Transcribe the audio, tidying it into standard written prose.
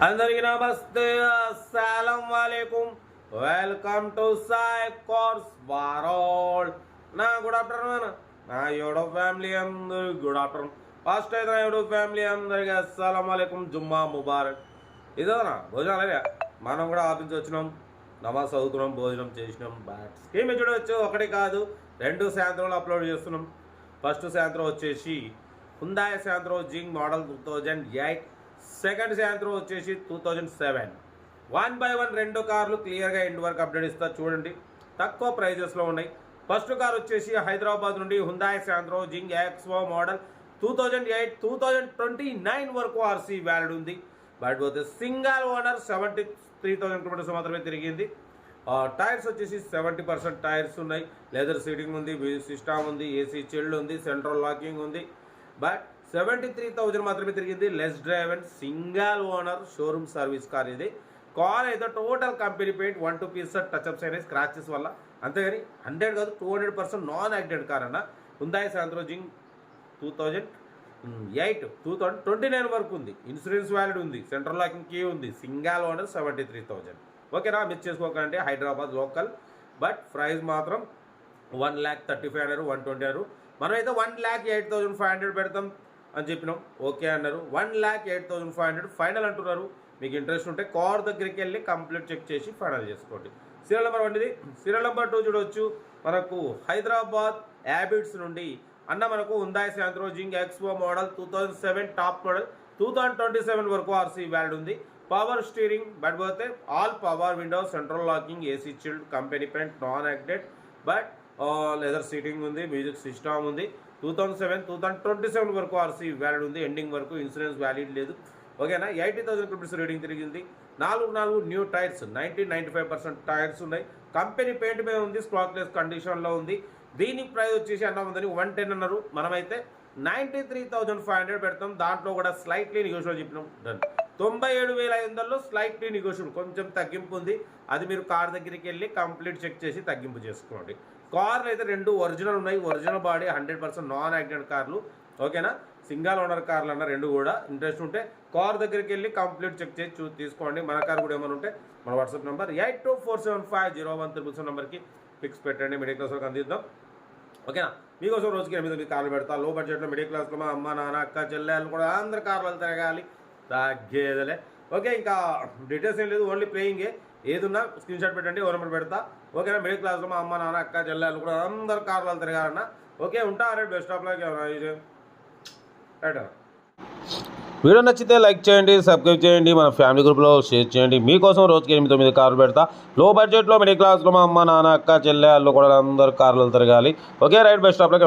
అందరికీ నమస్తే, అస్సలం వాలేకుమ్. Welcome to Sai course world. నా గుడ్ ఆఫ్టర్నూన్ నా యూట్యూబ్ ఫ్యామిలీ అందరు గుడ్ ఆఫ్టర్నూన్. ఫస్ట్ అయితే నా యూట్యూబ్ ఫ్యామిలీ అందరికీ అస్సలం వాలేకుమ్, జుమ్మా ముబారక్. ఇదేనా భోజనం అలాగే మనం కూడా ఆఫీస్ వచ్చినాం, నమాజ్ చదువుకున్నాం, భోజనం చేసినాం. స్కీమ్ చూడవచ్చు, ఒకటి కాదు రెండు సాయంత్రంలో అప్లోడ్ చేస్తున్నాం. ఫస్ట్ సాయంత్రం వచ్చేసి హుందాయ్ శాంత్రో జింగ్ మోడల్ 2008, సెకండ్ శాంత్రో వచ్చేసి 2007. 1 by 1 రెండు కార్లు క్లియర్గా ఎండ్ వరకు అప్డేట్ ఇస్తా చూడండి. తక్కువ ప్రైజెస్లో ఉన్నాయి. ఫస్ట్ కార్ వచ్చేసి హైదరాబాద్ నుండి హుందాయ్ శాంత్రో జింగ్ ఎక్స్ఓ మోడల్ 2008, 2029 వరకు ఆర్సీ వ్యాలిడ్ ఉంది. బట్ పోతే సింగల్ ఓనర్ 73,000 కిలోమీటర్స్ మాత్రమే తిరిగింది. టైర్స్ వచ్చేసి 70% టైర్స్ ఉన్నాయి. లెదర్ సీటింగ్ ఉంది, మ్యూజిక్ సిస్టమ్ ఉంది, ఏసీ చిల్డ్ ఉంది, సెంట్రల్ లాకింగ్ ఉంది. బట్ 73,000 మాత్రమే తిరిగింది. Less drive and single owner showroom service car ఇది. కార్ అయితే total company paint 1-2 pieces touch-ups అయినాయి స్క్రాచెస్ వల్ల, అంతేగాని 100 కాదు 200% నాన్ యాక్సిడెంట్ కార్ అన్న. హుందాయ్ శాంత్రో జింగ్ 2008, 2029 వరకు ఉంది. ఇన్సూరెన్స్ వ్యాలిడ్ ఉంది, సెంట్రల్ లాకింగ్ కీ ఉంది, సింగల్ ఓనర్ 73,000. ఓకేనా, మిస్ చేసుకోకండి. హైదరాబాద్ లోకల్, బట్ ప్రైస్ మాత్రం 1,35,000, 120. మనమైతే 1,08,500 పెడతాం అని చెప్పినాం. ఓకే అన్నారు. 1,08,500 ఫైనల్ అంటున్నారు. మీకు ఇంట్రెస్ట్ ఉంటే కార్ దగ్గరికి వెళ్ళి కంప్లీట్ చెక్ చేసి ఫైనల్ చేసుకోండి. సీరియల్ నెంబర్ 1 ఇది. సీరియల్ నెంబర్ 2 చూడవచ్చు. మనకు హైదరాబాద్ హ్యాబిట్స్ నుండి అన్న మనకు హుందాయ్ శాంత్రో జింగ్ ఎక్స్ఓ మోడల్ 2007 టాప్ మోడల్ 2027 వరకు ఆర్సీ వ్యాలిడ్ ఉంది. పవర్ స్టీరింగ్, బట్ పోతే all power Windows, central locking, AC chilled, company paint, non accident, but leather seating ఉంది, మ్యూజిక్ సిస్టమ్ ఉంది. 2007, 2027 వరకు ఆర్సీ వ్యాలిడ్ ఉంది. ఎండింగ్ వరకు ఇన్సూరెన్స్ వ్యాలిడ్ లేదు. ఓకేనా. 80,000 కిలోమీటర్స్ రీడింగ్ తిరిగింది. 4 న్యూ టైర్స్, 90-95% టైర్స్ ఉన్నాయి. కంపెనీ పెయింట్ మీద ఉంది, స్క్రాచ్లెస్ కండిషన్లో ఉంది. దీని ప్రైస్ వచ్చేసి అన్న ఉందని 110 అన్నారు. మనమైతే 93,500 పెడతాం. దాంట్లో కూడా స్లైట్లీ నెగోషియబుల్ చెప్పినాం. డన్. 97,500లో స్లైట్లీ నెగోషియబుల్, కొంచెం తగ్గింపు ఉంది. అది మీరు కార్ దగ్గరికి వెళ్ళి కంప్లీట్ చెక్ చేసి తగ్గింపు చేసుకోండి. కార్లు అయితే 2 ఒరిజినల్ ఉన్నాయి. ఒరిజినల్ బాడీ 100% నాన్ యాక్సిడెంట్ కార్లు. ఓకేనా. సింగల్ ఓనర్ కార్లు అన్న 2 కూడా. ఇంట్రెస్ట్ ఉంటే కార్ దగ్గరికి వెళ్ళి కంప్లీట్ చెక్ చేసి తీసుకోండి. మన కార్ కూడా ఏమైనా ఉంటే మన వాట్సాప్ నెంబర్ 82475013 నెంబర్కి ఫిక్స్ పెట్టండి. మిడిల్ క్లాస్ వరకు అందిద్దాం. ఓకేనా. మీకోసం రోజుకి 8 కార్లు పెడతా. లో బడ్జెట్లో మిడిల్ క్లాస్లో మా అమ్మ నాన్న అక్క చెల్లెళ్ళు కూడా అందరు కార్లు తిరగాలి, తగ్గేదలే. ఓకే, ఇంకా డీటెయిల్స్ ఏం లేదు, ఓన్లీ ప్లేయింగే. ఏదున్నా స్క్రీన్ షాట్ పెట్టండి, ఓ నెంబర్ పెడతా. ఓకేనా. మిడిల్ క్లాస్లో మా అమ్మ నాన్న అక్క చెల్లెళ్ళు కూడా అందరు కార్లు తిరగాలన్న. ఓకే, ఉంటా. రేపు best of luck. Right. Video నచ్చితే లైక్ చేయండి, సబ్స్క్రైబ్ చేయండి, మన ఫ్యామిలీ గ్రూప్లో షేర్ చేయండి. మీకోసం రోజుకి 8-9 కార్లు పెడతా. లో బడ్జెట్లో మిడిల్ క్లాస్లో మా అమ్మ నాన్న అక్క చెల్లెళ్ళు కూడా అందరు కార్లు తిరగాలి. Okay, right. Best of luck.